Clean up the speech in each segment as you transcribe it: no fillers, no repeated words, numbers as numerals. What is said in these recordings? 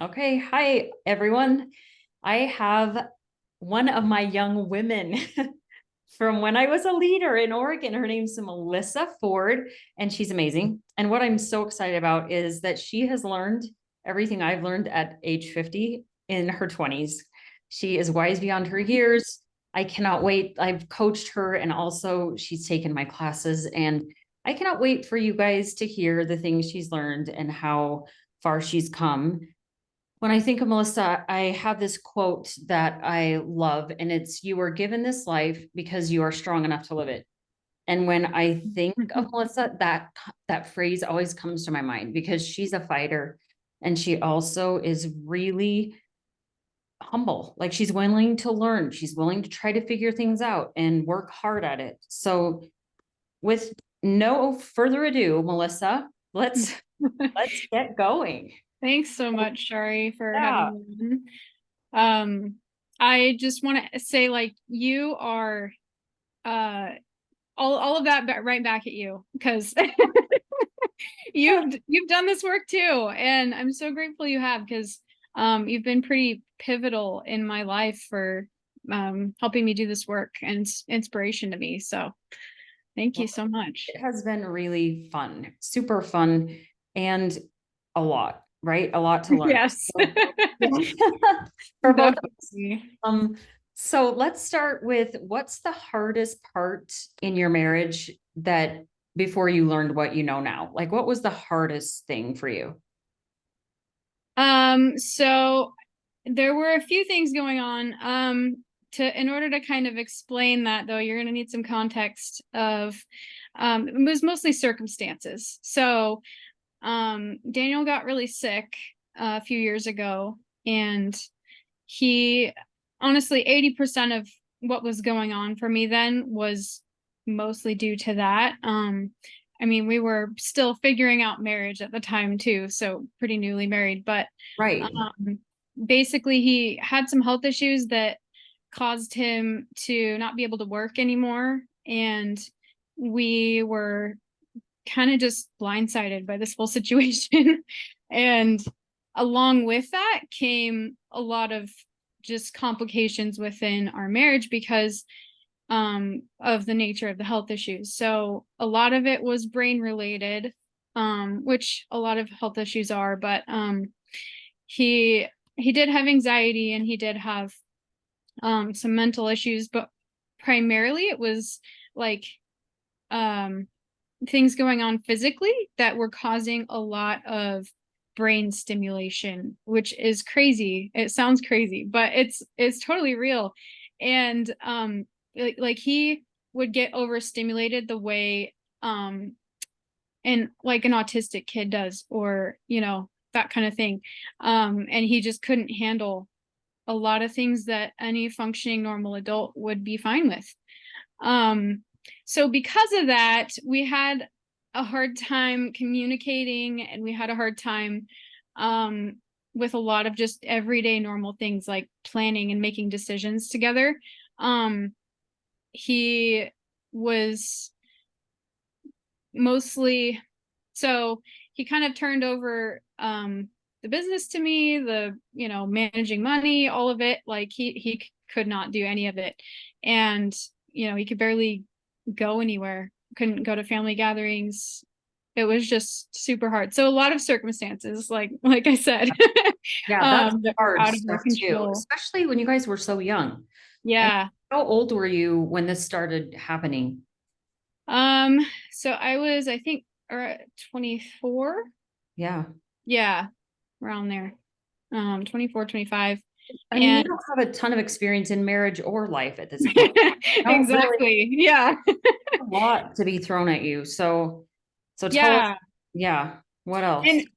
Okay. Hi, everyone. I have one of my young women from when I was a leader in Oregon. Her name's Melissa Ford, and she's amazing. And what I'm so excited about is that she has learned everything I've learned at age 50 in her 20s. She is wise beyond her years. I cannot wait. I've coached her, and also she's taken my classes, and I cannot wait for you guys to hear the things she's learned and how far she's come. When I think of Melissa, I have this quote that I love, and it's, "You were given this life because you are strong enough to live it." And when I think of Melissa, that phrase always comes to my mind because she's a fighter, and she also is really humble. Like, she's willing to learn, she's willing to try to figure things out and work hard at it. So with no further ado, Melissa, let's get going. Thanks so much, Shari, for Yeah. having me on. I just want to say, like, you are uh all of that right back at you, because you've done this work too, and I'm so grateful you have, because you've been pretty pivotal in my life for helping me do this work and inspiration to me. So thank you Well, so much. it has been really fun, super fun, and a lot, right? A lot to learn. Yes. So, for both of us. Definitely. So let's start with, what's the hardest part in your marriage that before you learned what you know now? Like, what was the hardest thing for you? So there were a few things going on. In order to kind of explain that, though, you're going to need some context of, it was mostly circumstances. So, Daniel got really sick a few years ago, and he, honestly, 80% of what was going on for me then was mostly due to that. I mean, we were still figuring out marriage at the time too, so pretty newly married, but Right. um, basically he had some health issues that caused him to not be able to work anymore, and we were kind of just blindsided by this whole situation. And along with that came a lot of just complications within our marriage because of the nature of the health issues. So a lot of it was brain related, which a lot of health issues are, but he he did have anxiety, and he did have some mental issues, but primarily it was like um things going on physically that were causing a lot of brain stimulation, which is crazy. It sounds crazy, but it's totally real. And like he would get overstimulated the way and like an autistic kid does, or that kind of thing. And he just couldn't handle a lot of things that any functioning normal adult would be fine with. So because of that, we had a hard time communicating, and we had a hard time with a lot of just everyday normal things like planning and making decisions together. He was mostly, so he kind of turned over the business to me, the managing money, all of it. Like he could not do any of it, and he could barely go anywhere, couldn't go to family gatherings. It was just super hard. So a lot of circumstances, like I said, Yeah, that's that were hard out of our stuff too, control. especially when you guys were so young. And Yeah. how old were you when this started happening? Um, so I think, 24. Yeah. Yeah, around there. 24, 25. I mean, you And don't have a ton of experience in marriage or life at this point. You don't really exactly. Yeah. have a lot to be thrown at you. So tell us, Yeah. yeah, what else? And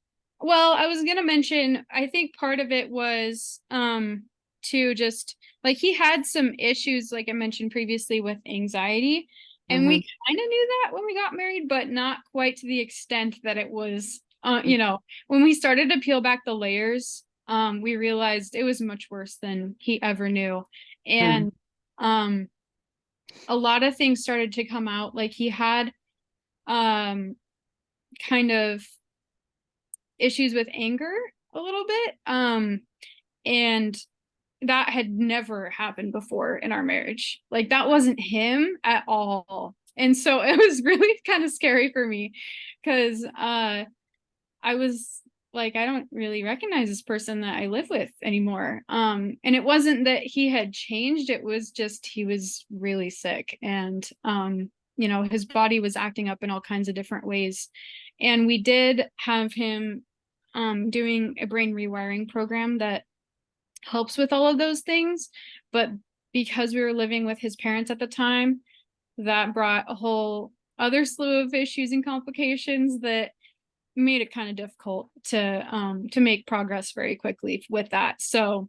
well, I was gonna mention, I think part of it was to just like he had some issues, like I mentioned previously, with anxiety. And Hmm. we kind of knew that when we got married, but not quite to the extent that it was when we started to peel back the layers, we realized it was much worse than he ever knew. And um a lot of things started to come out. Like he had um kind of issues with anger a little bit. And that had never happened before in our marriage. Like that wasn't him at all. And so it was really kind of scary for me because I was like, I don't really recognize this person that I live with anymore. And it wasn't that he had changed, it was just he was really sick, and his body was acting up in all kinds of different ways. And we did have him doing a brain rewiring program that helps with all of those things. But because we were living with his parents at the time, that brought a whole other slew of issues and complications that made it kind of difficult to make progress very quickly with that. So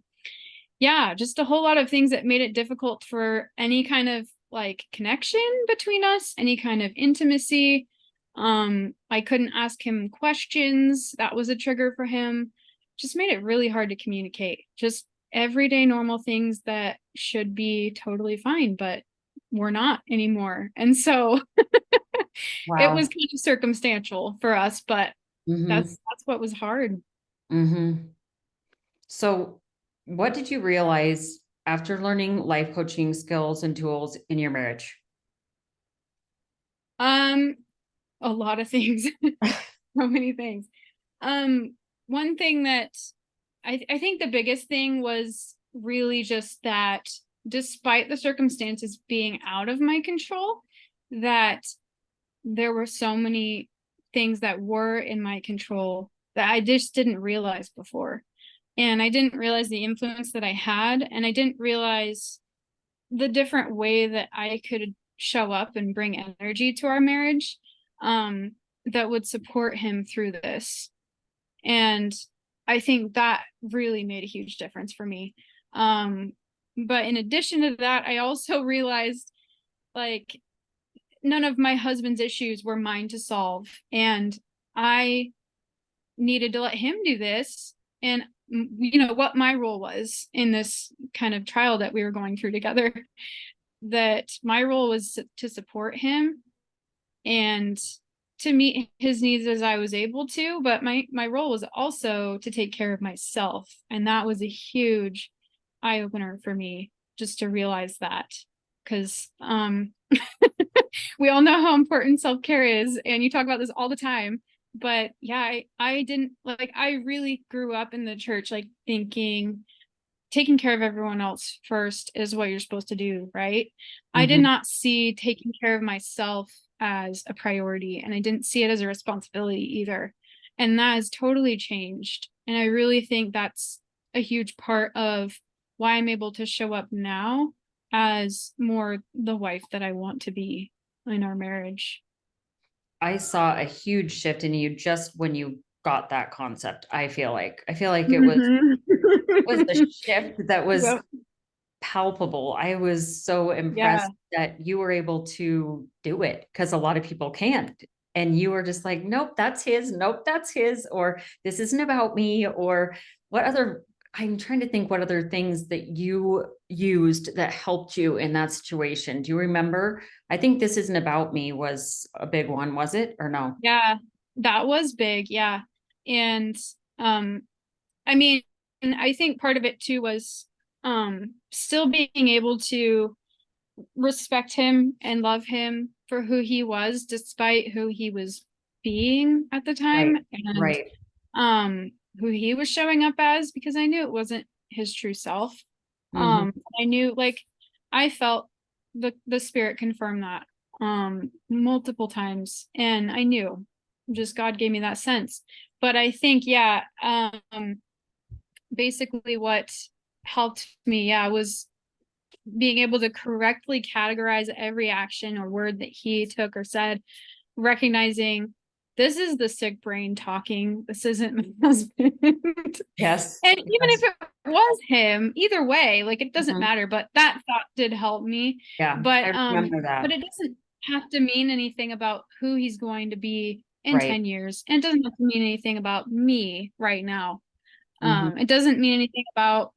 yeah, just a whole lot of things that made it difficult for any kind of like connection between us, any kind of intimacy. I couldn't ask him questions. That was a trigger for him. Just made it really hard to communicate. Just everyday normal things that should be totally fine, but we're not anymore. And so it was Wow. kind of circumstantial for us, but Mm-hmm. that's what was hard. Mm-hmm. So, what did you realize after learning life coaching skills and tools in your marriage? Um, a lot of things, so many things. One thing that I think the biggest thing was really just that despite the circumstances being out of my control, that there were so many things that were in my control that I just didn't realize before. And I didn't realize the influence that I had, and I didn't realize the different way that I could show up and bring energy to our marriage, that would support him through this. And I think that really made a huge difference for me. But in addition to that, I also realized like none of my husband's issues were mine to solve. And I needed to let him do this. And what my role was in this kind of trial that we were going through together, that my role was to support him and to meet his needs as I was able to, but my role was also to take care of myself. And that was a huge eye opener for me, just to realize that. Because we all know how important self-care is, and you talk about this all the time. But yeah, I didn't like, I really grew up in the church like thinking taking care of everyone else first is what you're supposed to do, right? I did Mm-hmm. not see taking care of myself as a priority, and I didn't see it as a responsibility either. And that has totally changed. And I really think that's a huge part of why I'm able to show up now as more the wife that I want to be in our marriage. I saw a huge shift in you just when you got that concept. I feel like Mhm. it was a shift that was Yep. palpable. I was so Yeah. impressed that you were able to do it because a lot of people can't. And you were just like, nope, that's his. Nope, that's his. Or this isn't about me. Or what other, I'm trying to think what other things that you used that helped you in that situation. Do you remember? I think this isn't about me was a big one, was it? Or no? Yeah. That was big. Yeah. And um I mean, I think part of it too was still being able to respect him and love him for who he was, despite who he was being at the time, Right. and Right. um who he was showing up as, because I knew it wasn't his true self. Hmm. I knew, like, I felt the spirit confirm that multiple times, and I knew, just God gave me that sense. But I think, yeah, basically what helped me, yeah, was being able to correctly categorize every action or word that he took or said, recognizing this is the sick brain talking. This isn't my husband. Yes. And even Yes. if it was him, either way, like, it doesn't Mhm. matter. But that thought did help me. Yeah. But I remember that. it doesn't have to mean anything about who he's going to be in Right. 10 years. And it doesn't have to mean anything about me right now. Hmm. It doesn't mean anything about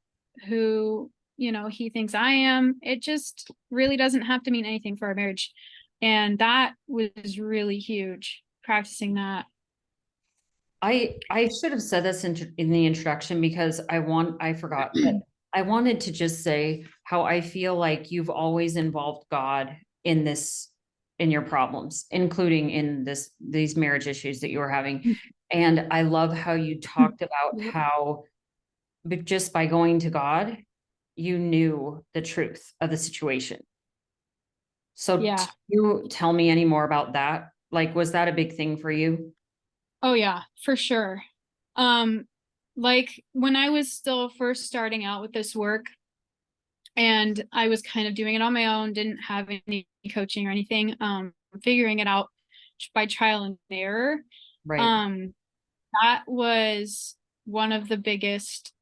who, he thinks I am. It just really doesn't have to mean anything for our marriage. And that was really huge, practicing that. I should have said this in the introduction because I forgot, but I wanted to just say how I feel like you've always involved God in this, in your problems, including in these marriage issues that you were having. And I love how you talked about Yep. how, but just by going to God, you knew the truth of the situation. So Yeah. you tell me any more about that? Like, was that a big thing for you? Oh yeah, for sure. Um, like when I was still first starting out with this work and I was kind of doing it on my own, didn't have any coaching or anything, figuring it out by trial and error. Right. Um, that was one of the biggest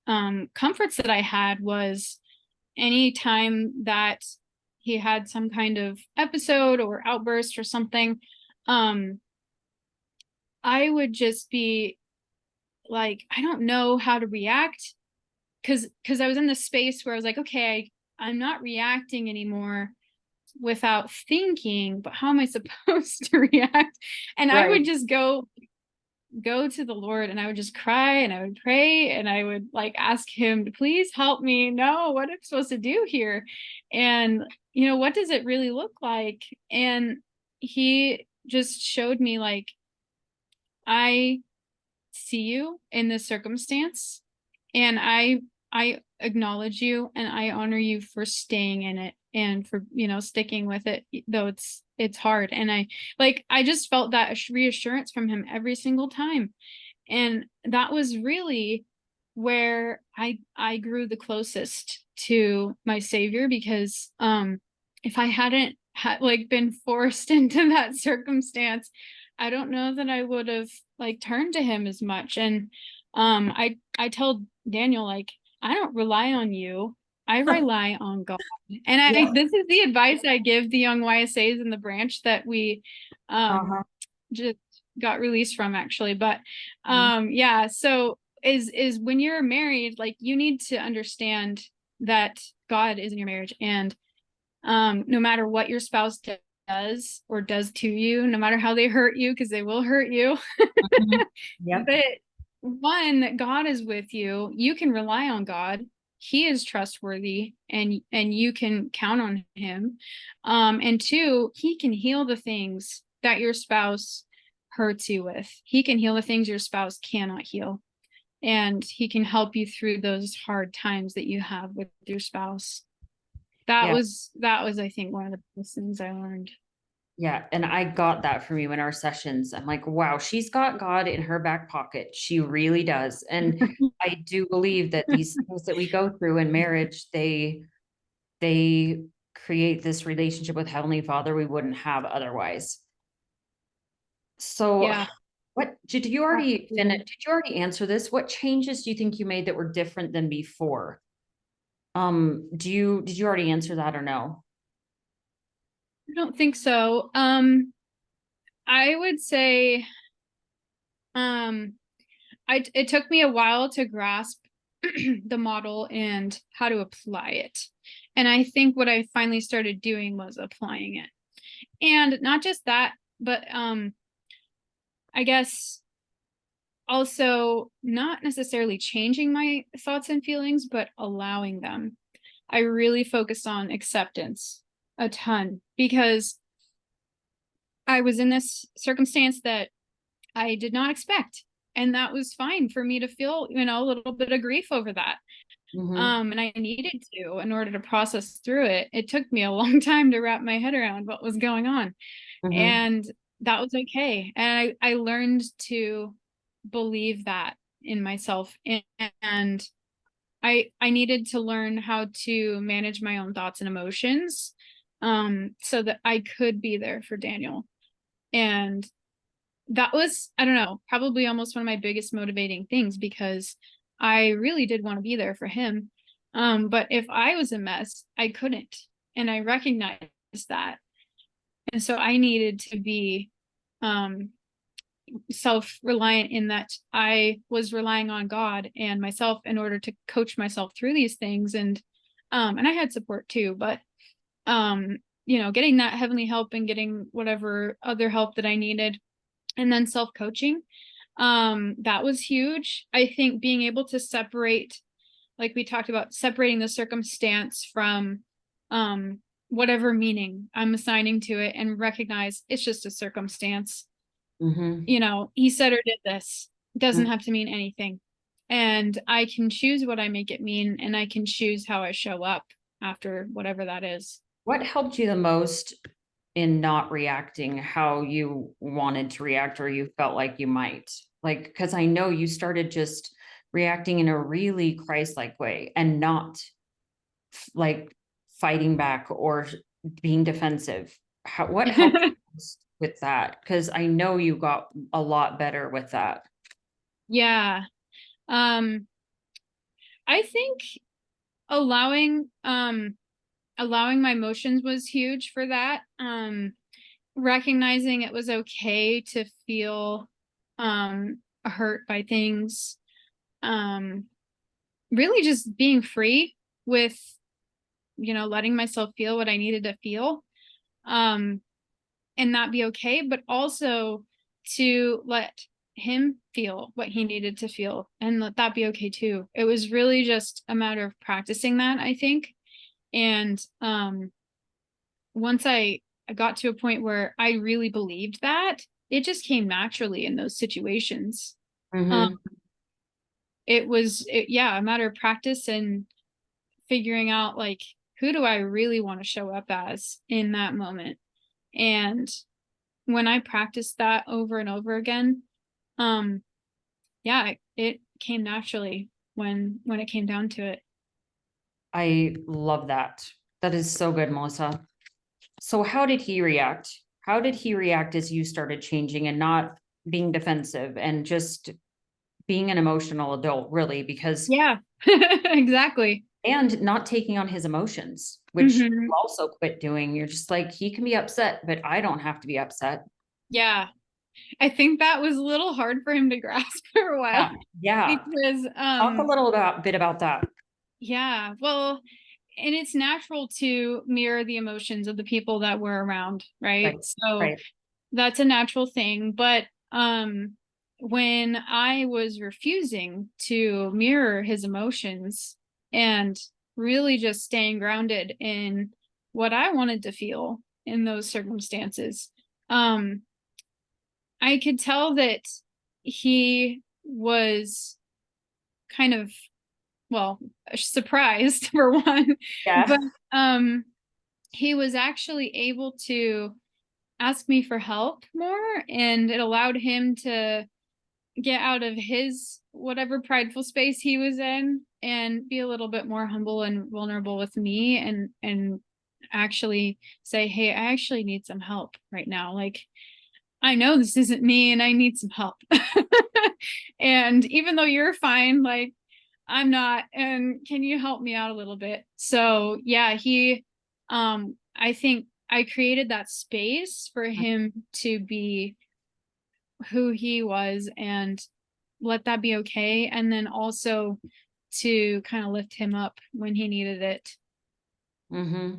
comforts that I had was any time that he had some kind of episode or outburst or something, um, I would just be like, I don't know how to react because I was in this space where I was like, okay, I'm not reacting anymore without thinking, but how am I supposed to react? And I Right. would just go to the Lord and I would just cry and I would pray and I would like ask him to please help me know what I'm supposed to do here. And what does it really look like? And he just showed me like, I see you in this circumstance and I acknowledge you and I honor you for staying in it and for sticking with it though it's hard. And I just felt that reassurance from him every single time. And that was really where I grew the closest to my savior because if I hadn't like been forced into that circumstance, I don't know that I would have like turned to him as much. And I tell Daniel like I don't rely on you. I rely on God. And I Yeah. this is the advice I give the young YSAs in the branch that we Uh-huh. just got released from actually. But Mhm. yeah, so is when you're married, like you need to understand that God is in your marriage and no matter what your spouse does or does to you, no matter how they hurt you, because they will hurt you, Mhm. Yep. but one, God is with you. You can rely on God. He is trustworthy and you can count on him. And two, he can heal the things that your spouse hurts you with. He can heal the things your spouse cannot heal. And he can help you through those hard times that you have with your spouse. Yeah. That was I think one of the best things I learned. Yeah. And I got that from you in our sessions. I'm like, wow, she's got God in her back pocket. She really does. And I do believe that these things that we go through in marriage, they create this relationship with Heavenly Father we wouldn't have otherwise. So Yeah, what did you already finish? absolutely. Did you already answer this? What changes do you think you made that were different than before? Did you already answer that or no? I don't think so. I would say um it took me a while to grasp the model and how to apply it. And I think what I finally started doing was applying it. And not just that, but I guess also not necessarily changing my thoughts and feelings, but allowing them. I really focused on acceptance a ton because I was in this circumstance that I did not expect. And that was fine for me to feel, a little bit of grief over that. Mm-hmm. And I needed to in order to process through it. It took me a long time to wrap my head around what was going on. Mm-hmm. And that was okay. And I learned to believe that in myself. And I needed to learn how to manage my own thoughts and emotions so that I could be there for Daniel. And that was, I don't know, probably almost one of my biggest motivating things because I really did want to be there for him. But if I was a mess, I couldn't. And I recognized that. And so I needed to be um, self-reliant in that I was relying on God and myself in order to coach myself through these things. And I had support too, but getting that heavenly help and getting whatever other help that I needed and then self-coaching That was huge. I think being able to separate, like we talked about, separating the circumstance from whatever meaning I'm assigning to it and recognize it's just a circumstance. Mm-hmm. You know, he said or did this. It doesn't Mm. have to mean anything. And I can choose what I make it mean, and I can choose how I show up after whatever that is. What helped you the most in not reacting how you wanted to react or you felt like you might? Like, because I know you started just reacting in a really Christ-like way and not like fighting back or being defensive. What helped with that? Because I know you got a lot better with that. Yeah. Um, I think allowing allowing my emotions was huge for that. Recognizing it was okay to feel hurt by things. Um, really just being free with, you know, letting myself feel what I needed to feel. Um, and that be okay, but also to let him feel what he needed to feel and let that be okay too. It was really just a matter of practicing that, I think. And once I got to a point where I really believed that, it just came naturally in those situations. Um, Mm-hmm. yeah, a matter of practice and figuring out like who do I really want to show up as in that moment. And when I practiced that over and over again, um, yeah, it came naturally when it came down to it. I love that. That is so good, Melissa. So how did he react? How did he react as you started changing and not being defensive and just being an emotional adult, really? Because Yeah, exactly. and not taking on his emotions, which you Hmm. also quit doing. You're just like, he can be upset, but I don't have to be upset. Yeah, I think that was a little hard for him to grasp for a while Yeah. Yeah. because Talk a little bit about that. yeah, well, and it's natural to mirror the emotions of the people that we're around, right? Right. So Right. that's a natural thing, but when I was refusing to mirror his emotions and really just staying grounded in what I wanted to feel in those circumstances, um I could tell that he was kind of, well, surprised for one, Yeah. but he was actually able to ask me for help more, and it allowed him to get out of his whatever prideful space he was in and be a little bit more humble and vulnerable with me, and actually say, hey, I actually need some help right now. Like, I know this isn't me and I need some help. And even though you're fine, like, I'm not, and can you help me out a little bit? So yeah, I think I created that space for him to be who he was and let that be okay. And then also to kind of lift him up when he needed it. Mm-hmm.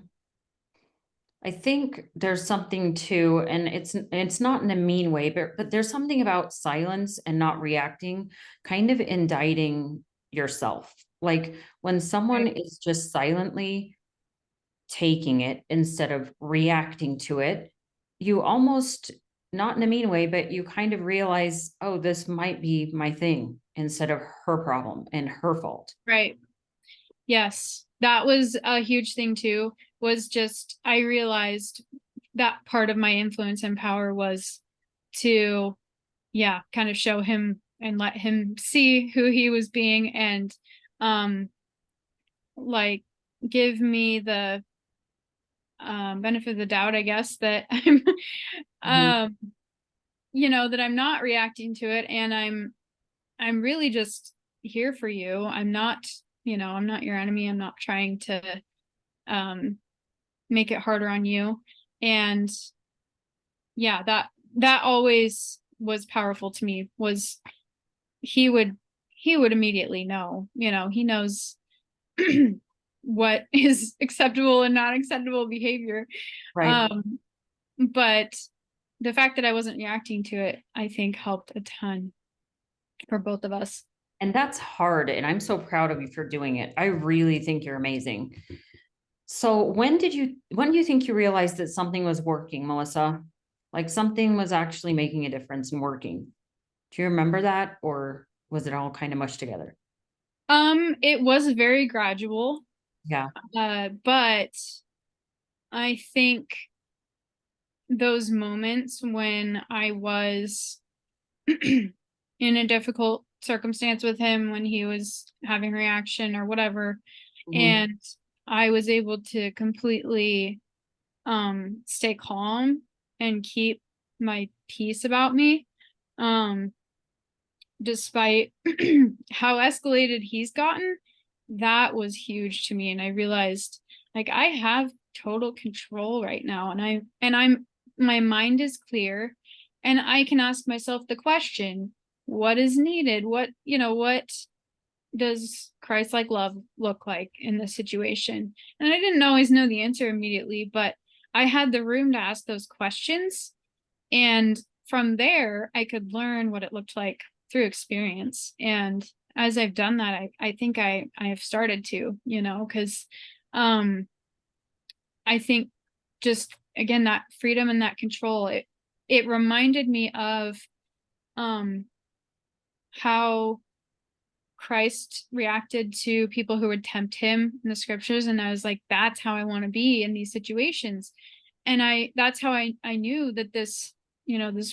I think there's something too, and it's not in a mean way, but there's something about silence and not reacting, kind of indicting yourself. Like when someone Right. is just silently taking it instead of reacting to it, you almost, not in a mean way, but you kind of realize, oh, this might be my thing instead of her problem and her fault. Right. Yes. That was a huge thing too, was just I realized that part of my influence and power was to, yeah, kind of show him and let him see who he was being, and um like give me the benefit of the doubt, I guess, that I'm Mhm. um you know, that I'm not reacting to it, and I'm really just here for you. I'm not, you know, I'm not your enemy. I'm not trying to um make it harder on you. And yeah, that always was powerful to me, was he would he would immediately know, you know, he knows what is acceptable and not acceptable behavior. Right. Um, but the fact that I wasn't reacting to it, I think helped a ton. for both of us. And that's hard. And I'm so proud of you for doing it. I really think you're amazing. So when do you think you realized that something was working, Melissa? Like something was actually making a difference and working. Do you remember that? Or was it all kind of mushed together? It was very gradual, Yeah. but I think those moments when I was in a difficult circumstance with him, when he was having reaction or whatever, Mhm. and I was able to completely stay calm and keep my peace about me, um despite how escalated he's gotten. That was huge to me, and I realized, like, I have total control right now, and I'm my mind is clear, and I can ask myself the question, what is needed? What does Christ-like love look like in this situation? And I didn't always know the answer immediately, but I had the room to ask those questions, and from there I could learn what it looked like through experience. And as I've done that, I think I have started to, because um I think, just again, that freedom and that control, it reminded me of um how Christ reacted to people who would tempt him in the scriptures. And I was like, that's how I want to be in these situations. And that's how I knew that this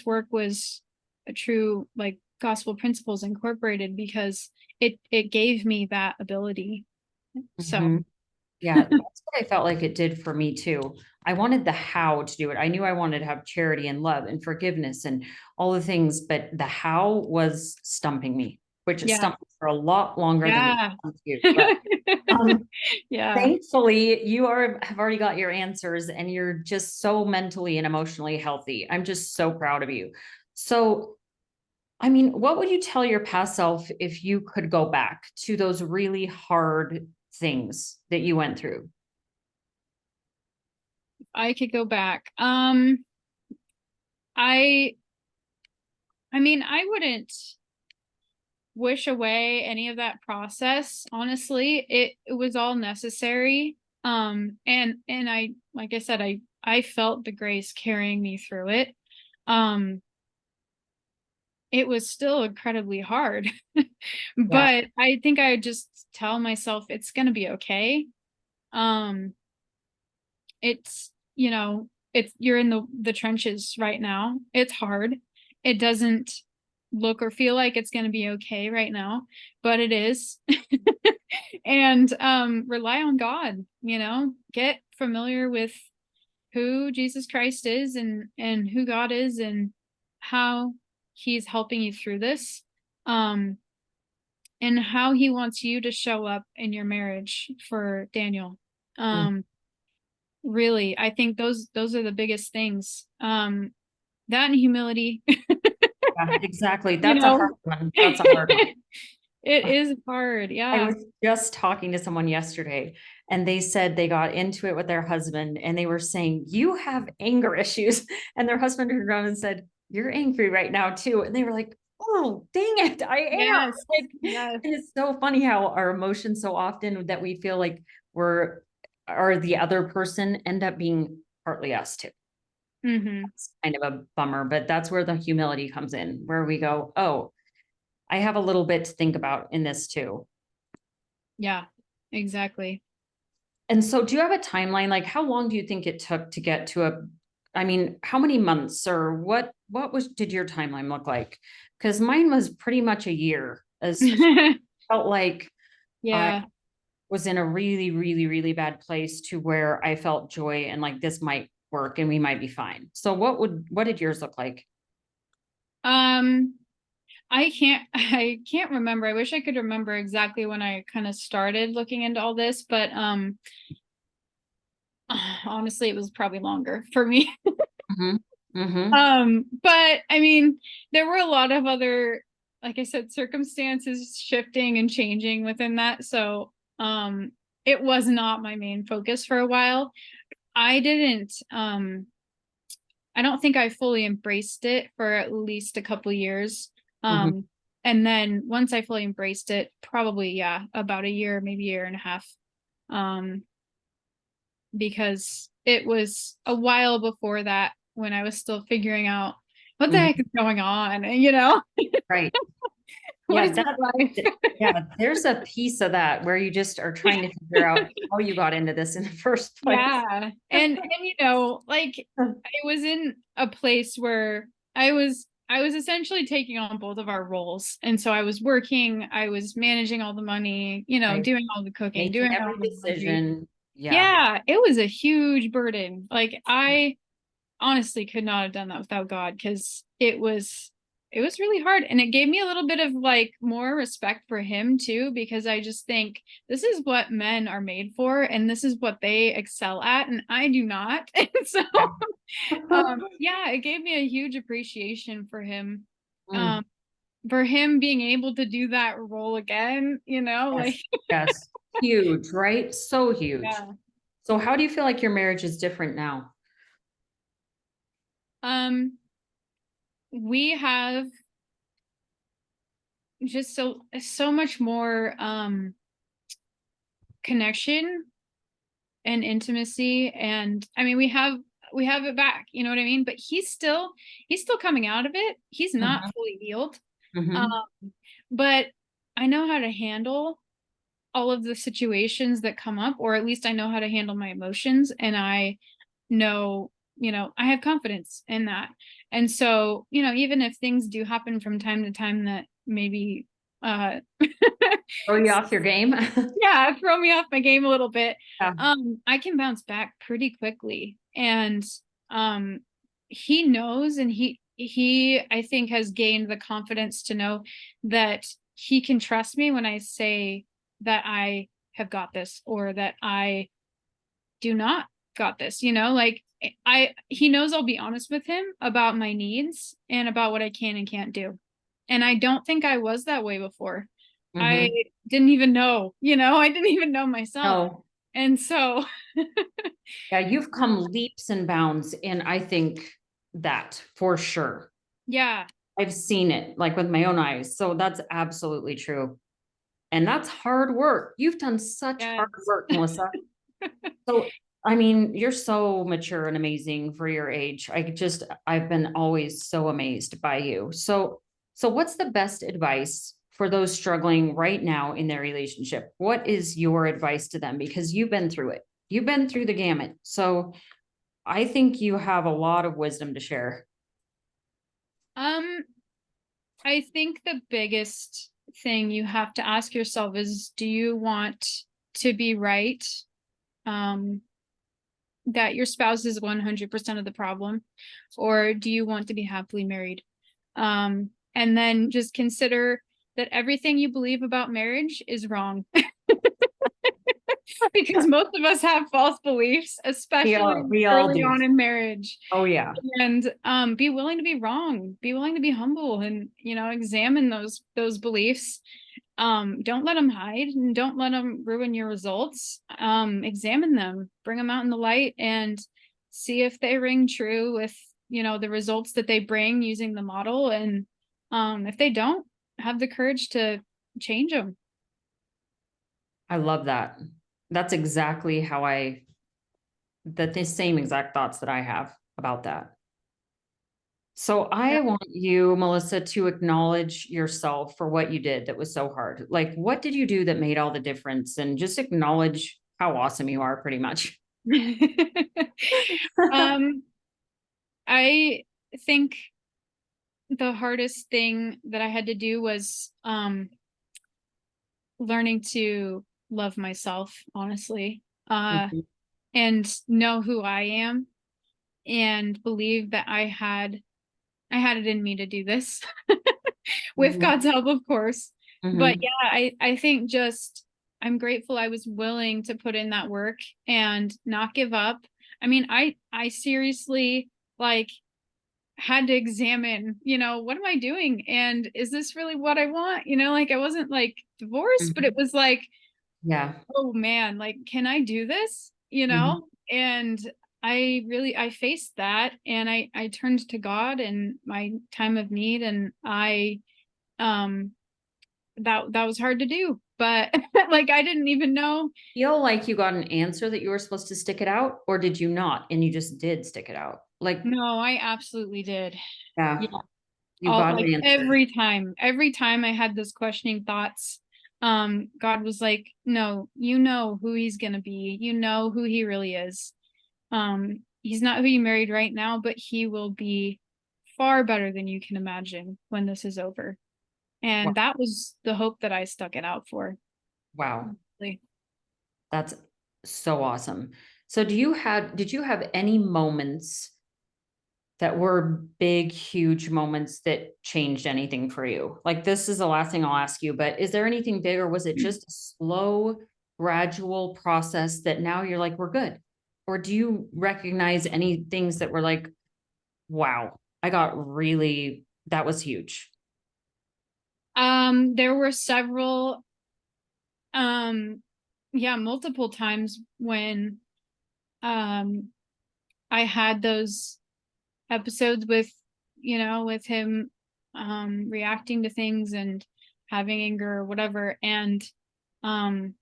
work was a true, like, gospel principles incorporated, because it gave me that ability. So Mhm. Yeah, that's what I felt like it did for me too. I wanted the how to do it. I knew I wanted to have charity and love and forgiveness and all the things, but the how was stumping me, which it yeah. stumped me for a lot longer than it Yeah. stumped you. But um, Yeah. thankfully, have already got your answers and you're just so mentally and emotionally healthy. I'm just so proud of you. So, I mean, what would you tell your past self if you could go back to those really hard things that you went through? I could go back. I I mean, I wouldn't wish away any of that process. Honestly, it was all necessary. And I, like I said, I felt the grace carrying me through it. Um, it was still incredibly hard, Yeah. but I think I just tell myself it's gonna be okay. Um, it's you're in the trenches right now. It's hard. It doesn't look or feel like it's going to be okay right now, but it is. And rely on God, get familiar with who Jesus Christ is, and who God is, and how he's helping you through this, um and how he wants you to show up in your marriage for Daniel. Mm, um Really, I think those are the biggest things. That and humility. yeah, exactly. you That's a hard know. one. That's a hard one. It is hard, I yeah. was just talking to someone yesterday and they said they got into it with their husband and they were saying, "You have anger issues." And their husband turned around and said, "You're angry right now too." And they were like, "Oh, dang it, I am." Yes, Like, yes. and it's so funny how our emotions so often that we feel like we're or the other person end up being partly us too. Hmm. It's kind of a bummer, but that's where the humility comes in, where we go, "Oh, I have a little bit to think about in this too." Yeah, exactly. And so do you have a timeline? Like how long do you think it took to get to I mean, how many months or what was did your timeline look like? Because mine was pretty much a year as felt like I Yeah. was in a really, really, really bad place to where I felt joy and like this might work and we might be fine. So what did yours look like? um I can't remember. I wish I could remember exactly when I kind of started looking into all this, but honestly, it was probably longer for me. Mm-hmm. Mm-hmm. But I mean, there were a lot of other, like I said, circumstances shifting and changing within that. So it was not my main focus for a while. I didn't I don't think I fully embraced it for at least a couple years. Mm-hmm. Um And then once I fully embraced it, probably, yeah, about a year, maybe a year and a half. Um, because it was a while before that when I was still figuring out what the Mhm. heck is going on, and you know, Right. what Yeah, is my life? yeah, there's a piece of that where you just are trying to figure out how you got into this in the first place. Yeah. And you know, like I was in a place where I was essentially taking on both of our roles. And so I was working, I was managing all the money, you know, Right. doing all the cooking, Making doing all every the laundry. decision. Yeah. Yeah, it was a huge burden. Like I honestly could not have done that without God, because it was really hard, and it gave me a little bit of like more respect for him too, because I just think this is what men are made for and this is what they excel at and I do not. And so yeah, it gave me a huge appreciation for him, Mm, um for him being able to do that role again, you know, like yes. Yes. Huge, right? So huge. yeah. So how do you feel like your marriage is different now? um we have just so much more connection and intimacy, and I mean we have it back, you know what I mean, but he's still coming out of it, he's not Mhm. fully healed. um Mhm. but I know how to handle all of the situations that come up, or at least I know how to handle my emotions, and I know, you know, I have confidence in that. And so, you know, even if things do happen from time to time that maybe uh Throw you off your game? yeah, throw me off my game a little bit, Yeah. I can bounce back pretty quickly. And um he knows, and he I think has gained the confidence to know that he can trust me when I say that I have got this, or that I do not got this, you know, like he knows I'll be honest with him about my needs and about what I can and can't do. And I don't think I was that way before. I Mhm. didn't even know, you know, I didn't even know myself. No. And so Yeah, you've come leaps and bounds in, I think, that for sure. yeah, I've seen it like with my own eyes. So that's absolutely true. And that's hard work. You've done such hard yes. work, Melissa. So, I mean, you're so mature and amazing for your age. I've been always so amazed by you. So what's the best advice for those struggling right now in their relationship? What is your advice to them? Because you've been through it. You've been through the gamut. So I think you have a lot of wisdom to share. um I think the biggest thing you have to ask yourself is, do you want to be right? Um that your spouse is 100% of the problem, or do you want to be happily married? And then just consider that everything you believe about marriage is wrong. Because most of us have false beliefs, especially We all early do. on in marriage. Oh yeah. And be willing to be wrong, be willing to be humble, and you know, examine those beliefs. Don't let them hide, and don't let them ruin your results. Examine them, bring them out in the light, and see if they ring true with, you know, the results that they bring using the model. And if they don't, have the courage to change them. I love that. That's exactly how the same exact thoughts that I have about that. So Yeah. I want you, Melissa, to acknowledge yourself for what you did that was so hard. Like, what did you do that made all the difference? And just acknowledge how awesome you are, pretty much. um I think the hardest thing that I had to do was learning to love myself, honestly, Mhm, and know who I am, and believe that I had it in me to do this with mhm, God's help, of course. But mhm. yeah, I think just I'm grateful I was willing to put in that work and not give up. I mean, I seriously like had to examine, you know, what am I doing? And is this really what I want? You know, like I wasn't like divorced, but it Mhm. was like, Yeah. oh man, like, can I do this? You Mhm. know? And I faced that, and I turned to God in my time of need, and I that was hard to do, but like I didn't even know. Feel like you got an answer that you were supposed to stick it out, or did you not? And you just did stick it out. Like, No, I absolutely did. yeah, Yeah. you All got like an answer. every time I had those questioning thoughts, God was like, no, you know who he's gonna be. You know who he really is. He's not who you married right now, but he will be far better than you can imagine when this is over. Wow. And that was the hope that I stuck it out for. Wow. Honestly. That's so awesome. So did you have any moments that were big, huge moments that changed anything for you? Like, this is the last thing I'll ask you, but is there anything big, or was it just a slow, gradual process that now you're like, we're good? Or do you recognize any things that were like, wow, that was huge? There were several, um, yeah, multiple times when um I had those episodes with, with him reacting to things and having anger or whatever, and um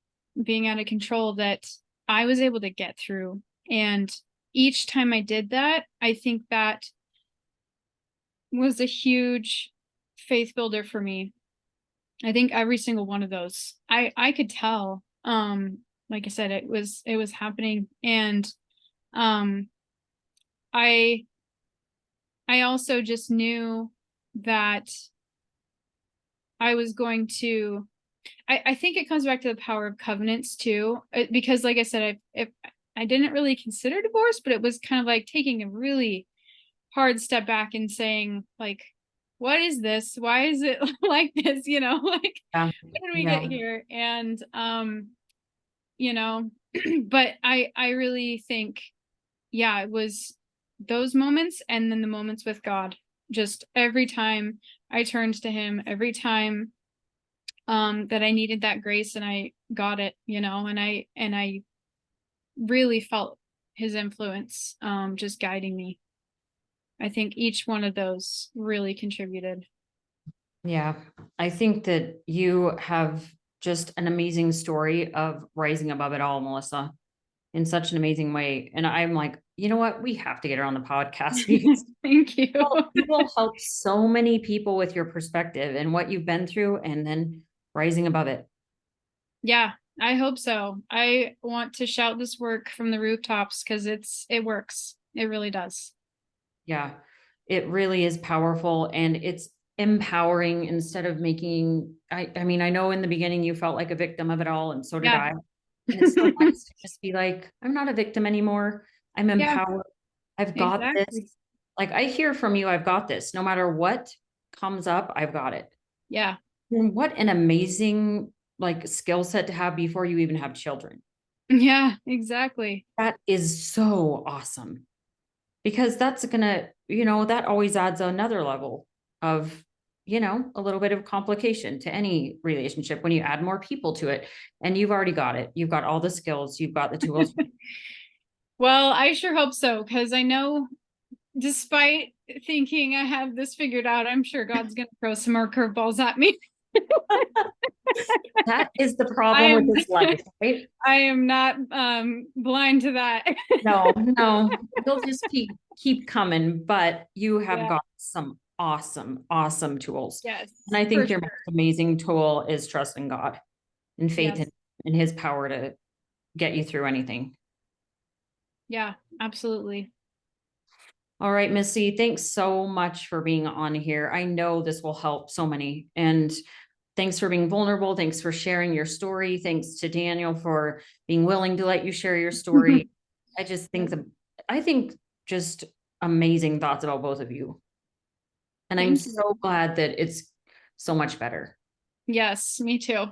being out of control, that I was able to get through. And each time I did that, I think that was a huge faith builder for me. I think every single one of those, I could tell, like I said, it was happening. And um I I also just knew that I was going to, I think it comes back to the power of covenants too, because like I said, I didn't really consider divorce, but it was kind of like taking a really hard step back and saying, like, what is this? Why is it like this? Like, Yeah. how did we get Yeah. here? And you know, but I really think, yeah, it was those moments, and then the moments with God. Just every time I turned to him, every time that I needed that grace, and I got it, and I really felt his influence just guiding me. I think each one of those really contributed. Yeah. I think that you have just an amazing story of rising above it all, Melissa, in such an amazing way. And I'm like, you know what? We have to get her on the podcast because Thank you. you will help so many people with your perspective and what you've been through and then rising above it. Yeah, I hope so. I want to shout this work from the rooftops because it works. It really does. Yeah. It really is powerful and it's empowering instead of making I mean, I know in the beginning you felt like a victim of it all, and so did Yeah. I. And it's so nice to just be like, I'm not a victim anymore. I'm Yeah, empowered. I've got this. exactly. Like, I hear from you, I've got this. No matter what comes up, I've got it. Yeah. And what an amazing like skill set to have before you even have children. Yeah, exactly. That is so awesome because that's gonna, that always adds another level of, a little bit of complication to any relationship when you add more people to it. And you've already got it. You've got all the skills, you've got the tools. Well, I sure hope so, because I know, despite thinking I have this figured out, I'm sure God's going to throw some more curveballs at me. That is the I problem with am this life, right? I am not blind to that. No, no, they'll just keep coming, but you have Yeah. got some awesome, awesome tools. Yes, And I for think your most sure. amazing tool is trusting God and faith Yes. in his power to get you through anything. Yeah, absolutely. All right, Missy, thanks so much for being on here. I know this will help so many. And thanks for being vulnerable. Thanks for sharing your story. Thanks to Daniel for being willing to let you share your story. I just think I think just amazing thoughts about both of you. And I'm Thank you. so glad that it's so much better. Yes, me too.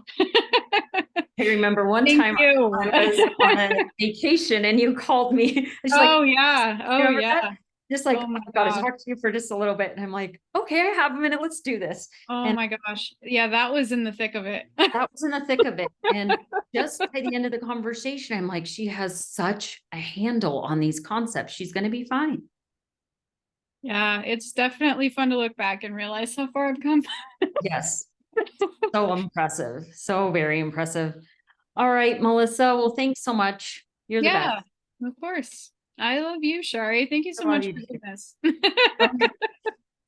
I remember one Thank time you. I was on a vacation and you called me. It's like, Oh yeah. you Oh remember that? yeah. Just like, Oh my I've got to gosh. talk to you for just a little bit. And I'm like, okay, I have a minute. Let's do this. Oh And my gosh. Yeah, that was in the thick of it. that was in the thick of it. And just by the end of the conversation, I'm like, she has such a handle on these concepts. She's going to be fine. Yeah, it's definitely fun to look back and realize how far I've come. Yes. So impressive. So very impressive. All right, Melissa. Well, thanks so much. You're the best. Yeah, of course. I love you, Shari. Thank you I so love much you for too. doing this. Okay.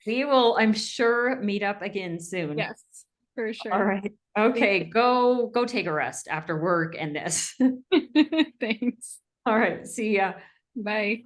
We will, I'm sure, meet up again soon. Yes, for All sure. right. Thank Okay. Go take a rest after work and this. you. Thanks. All right. See ya. Bye.